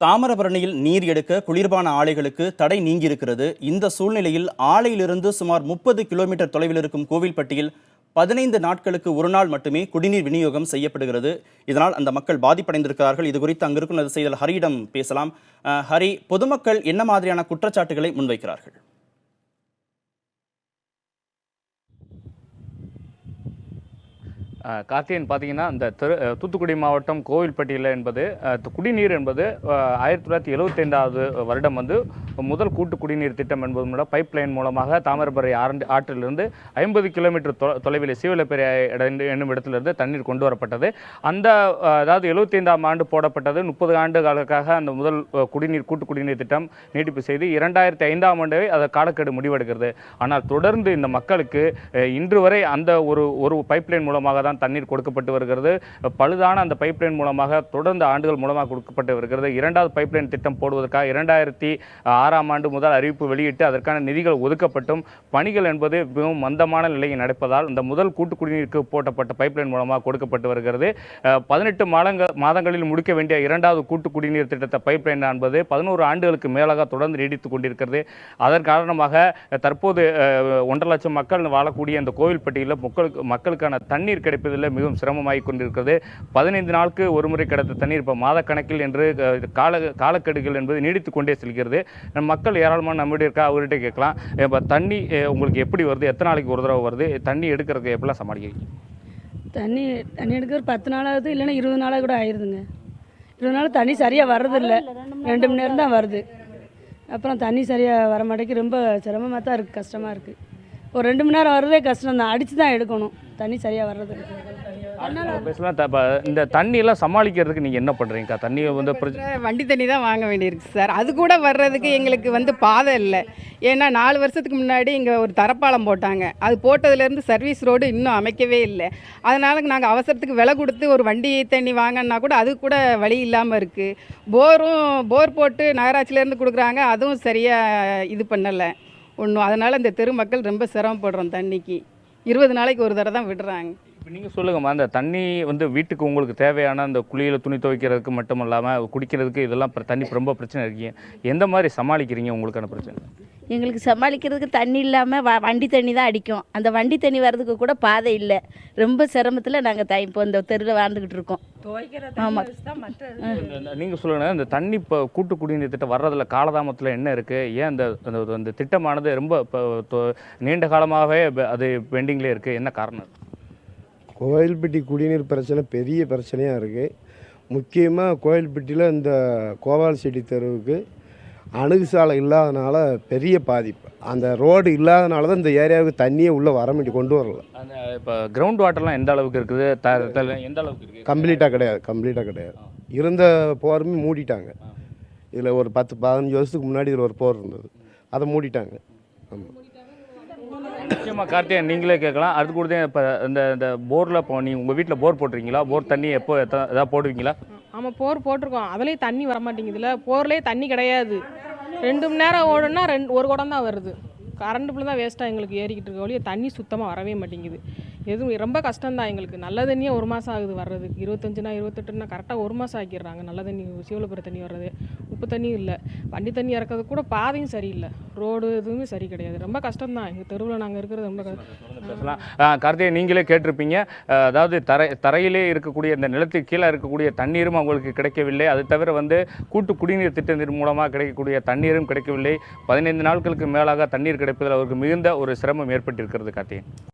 தாமிரபரணியில் நீர் எடுக்க குளிர்பான ஆலைகளுக்கு தடை நீங்கியிருக்கிறது. இந்த சூழ்நிலையில் ஆலையிலிருந்து சுமார் 30 கிலோமீட்டர் தொலைவில் இருக்கும் கோவில்பட்டியில் 15 நாட்களுக்கு ஒரு நாள் மட்டுமே குடிநீர் விநியோகம் செய்யப்படுகிறது. இதனால் அந்த மக்கள் பாதிப்படைந்திருக்கிறார்கள். இது குறித்து அங்கிருக்கும் செய்தியாளர் ஹரியிடம் பேசலாம். ஹரி, பொதுமக்கள் என்ன மாதிரியான குற்றச்சாட்டுகளை முன்வைக்கிறார்கள்? கார்த்திகேயன் பார்த்தீங்கன்னா, இந்த தூத்துக்குடி மாவட்டம் கோவில்பட்டியில் என்பது குடிநீர் என்பது 1975வது வருடம் முதல் கூட்டு குடிநீர் திட்டம் என்பது பைப் லைன் மூலமாக தாமிரபரணி ஆற்றிலிருந்து 50 கிலோமீட்டர் தொலைவில் சீவலப்பேரி என்னும் இடத்திலிருந்து தண்ணீர் கொண்டு வரப்பட்டது. அதாவது 75ஆம் ஆண்டு போடப்பட்டது. 30 ஆண்டுகளுக்காக அந்த முதல் கூட்டு குடிநீர் திட்டம் நீட்டிப்பு செய்து 2005ஆம் ஆண்டு அந்த காலக்கெடு முடிவெடுக்கிறது. ஆனால் தொடர்ந்து இந்த மக்களுக்கு இன்று வரை அந்த ஒரு பைப் லைன் மூலமாக தான் தண்ணீர் கொடுக்கப்பட்டு வருகிறது. பழுதான அந்த பைப்லைன் மூலமாக தொடர்ந்து ஆண்டுகள் மூலமாக கொடுக்கப்பட்டு வருகிறது. இரண்டாவது பைப்லைன் திட்டம் போடுவதற்காக 2006ஆம் ஆண்டு முதல் அறிவிப்பு வெளியிட்டு அதற்கான நிதிகள் ஒதுக்கப்பட்டும் பணிகள் என்பது மிகவும் மந்தமான நிலையில் நடப்பதால் இந்த முதல் கூட்டு குடிநீருக்கு போட்டப்பட்ட பைப்லைன் மூலமாக கொடுக்கப்பட்டு வருகிறது. 18 மாதங்களில் முடிக்க வேண்டிய இரண்டாவது கூட்டு குடிநீர் திட்டத்தை பைப்லைன் என்பது 11 ஆண்டுகளுக்கு மேலாக தொடர்ந்து நீடித்துக் கொண்டிருக்கிறது. அதன் காரணமாக தற்போது 1.5 லட்சம் மக்கள் வாழக்கூடிய இந்த கோவில்பட்டியில் மக்களுக்கான தண்ணீர் கிடைப்பதில் மிகவும் சிரமமாகிக் கொண்டிருக்கிறது. 15 நாளுக்கு ஒரு முறை கிடைத்த தண்ணீர் இப்போ மாத கணக்கில் என்று காலக்கெடுகள் என்பது நீடித்துக் கொண்டே செல்கிறது. மக்கள் ஏராளமான நம்முடைய இருக்கா அவர்கிட்ட கேட்கலாம். இப்போ தண்ணி உங்களுக்கு எப்படி வருது? எத்தனை நாளைக்கு ஒரு தடவை வருது? தண்ணி எடுக்கிறதுக்கு எப்படிலாம் சமாளிக்கிறீங்க? தண்ணி எடுக்கிற 10 நாளாவது இல்லைன்னா 20 நாளாக கூட ஆயிடுதுங்க. 20 நாள் தண்ணி சரியாக வர்றதில்லை. 2 மணி நேரம் தான் வருது. அப்புறம் தண்ணி சரியாக வர மாட்டேங்குது. ரொம்ப சிரமமாக தான் இருக்குது, கஷ்டமாக இருக்குது. ஒரு 2 மணி நேரம் வர்றதே கஷ்டம் தான். அடித்து தான் எடுக்கணும். தண்ணி சரியாக வர்றது. இந்த தண்ணியெல்லாம் சமாளிக்கிறதுக்கு நீங்கள் என்ன பண்ணுறீங்கக்கா? தண்ணியை வண்டி தண்ணி தான் வாங்க வேண்டியிருக்கு சார். அது கூட வர்றதுக்கு எங்களுக்கு பாதை இல்லை. ஏன்னா 4 வருஷத்துக்கு முன்னாடி இங்கே ஒரு தரப்பாலம் போட்டாங்க. அது போட்டதுலேருந்து சர்வீஸ் ரோடு இன்னும் அமைக்கவே இல்லை. அதனால் நாங்கள் அவசரத்துக்கு விலை கொடுத்து ஒரு வண்டி தண்ணி வாங்கினா கூட அது கூட வழி இல்லாமல் இருக்குது. போர் போட்டு நகராட்சியிலேருந்து கொடுக்குறாங்க. அதுவும் சரியாக இது பண்ணலை ஒன்றும். அதனால் இந்த தெரு மக்கள் ரொம்ப சிரமப்படுறோம். தண்ணிக்கு 20 நாளைக்கு ஒரு தடவை தான் விடுறாங்க. இப்போ நீங்கள் சொல்லுங்கம்மா, அந்த தண்ணி வீட்டுக்கு உங்களுக்கு தேவையான அந்த குளியில் துணி துவைக்கிறதுக்கு மட்டும் இல்லாமல் குடிக்கிறதுக்கு இதெல்லாம் தண்ணி ரொம்ப பிரச்சனை இருக்கீங்க. எந்த மாதிரி சமாளிக்கிறீங்க உங்களுக்கான பிரச்சனை? எங்களுக்கு சமாளிக்கிறதுக்கு தண்ணி இல்லாமல் வண்டி தண்ணி தான் அடிக்கும். அந்த வண்டி தண்ணி வர்றதுக்கு கூட பாதை இல்லை. ரொம்ப சிரமத்தில் நாங்கள் இப்போ இந்த தெருவில் வாழ்ந்துக்கிட்டு இருக்கோம். ஆமாம். நீங்கள் சொல்லுங்கள், இந்த தண்ணி இப்போ கூட்டு குடிநீர் திட்டம் வர்றதில் காலதாமத்தில் என்ன இருக்குது? ஏன் அந்த திட்டமானது ரொம்ப நீண்ட காலமாகவே அது பெண்டிங்லேயே இருக்குது? என்ன காரணம்? கோவில்பட்டி குடிநீர் பிரச்சனை பெரிய பிரச்சனையாக இருக்குது. முக்கியமாக கோவில்பட்டியில் இந்த கோபால் செட்டி தெருவுக்கு அணுகுசாலை இல்லாதனால பெரிய பாதிப்பு. அந்த ரோடு இல்லாதனால தான் இந்த ஏரியாவுக்கு தண்ணியே உள்ளே கொண்டு வரல. அந்த இப்போ கிரவுண்ட் வாட்டர்லாம் எந்த அளவுக்கு இருக்குது? எந்த அளவுக்கு இருக்குது? கம்ப்ளீட்டாக கிடையாது. இருந்த போருமே மூடிட்டாங்க. இதில் ஒரு 10-15 வருஷத்துக்கு முன்னாடி இதில் ஒரு போர் இருந்தது, அதை மூடிட்டாங்க. ஆமாம். நிச்சயமாக கார்த்திகேயன், நீங்களே கேட்கலாம். அது கூட இப்போ இந்த போரில் இப்போ நீங்கள் உங்கள் வீட்டில் போர் போட்டிருக்கீங்களா? போர் தண்ணி எப்போ எதாவது போடுவீங்களா? ஆமாம், போர் போட்டிருக்கோம். அதுலேயும் தண்ணி வரமாட்டேங்குதுல்ல. போர்லேயே தண்ணி கிடையாது. 2 மணி நேரம் ஓடுனா ஒரு குடம் தான் வருது. கரண்ட் பில் தான் வேஸ்ட்டாக எங்களுக்கு ஏறிக்கிட்டு இருக்க ஒழிய தண்ணி சுத்தமாக வரவே மாட்டேங்குது. எதுவும் ரொம்ப கஷ்டம்தான் எங்களுக்கு. நல்ல தண்ணியே 1 மாதம் ஆகுது வர்றதுக்கு. 25 28 கரெக்டாக 1 மாதம் ஆக்கிடுறாங்க. நல்ல தண்ணி சீவலப்பேரி தண்ணி வர்றது. உப்பு தண்ணியும் இல்லை. வண்டி தண்ணி இறக்கிறது கூட பாதையும் சரியில்லை. ரோடு எதுவுமே சரி கிடையாது. ரொம்ப கஷ்டம்தான். எங்கள் தெருவில் நாங்கள் இருக்கிறது ரொம்ப பேசலாம். கார்த்திகேயன், நீங்களே கேட்டிருப்பீங்க. அதாவது தரையிலே இருக்கக்கூடிய இந்த நிலத்துக்கு கீழே இருக்கக்கூடிய தண்ணீரும் அவங்களுக்கு கிடைக்கவில்லை. அது தவிர கூட்டு குடிநீர் திட்டத்தின் மூலமாக கிடைக்கக்கூடிய தண்ணீரும் கிடைக்கவில்லை. 15 நாட்களுக்கு மேலாக தண்ணீர் கிடைப்பதில் அவருக்கு மிகுந்த ஒரு சிரமம் ஏற்பட்டிருக்கிறது. கார்த்திகேயன்.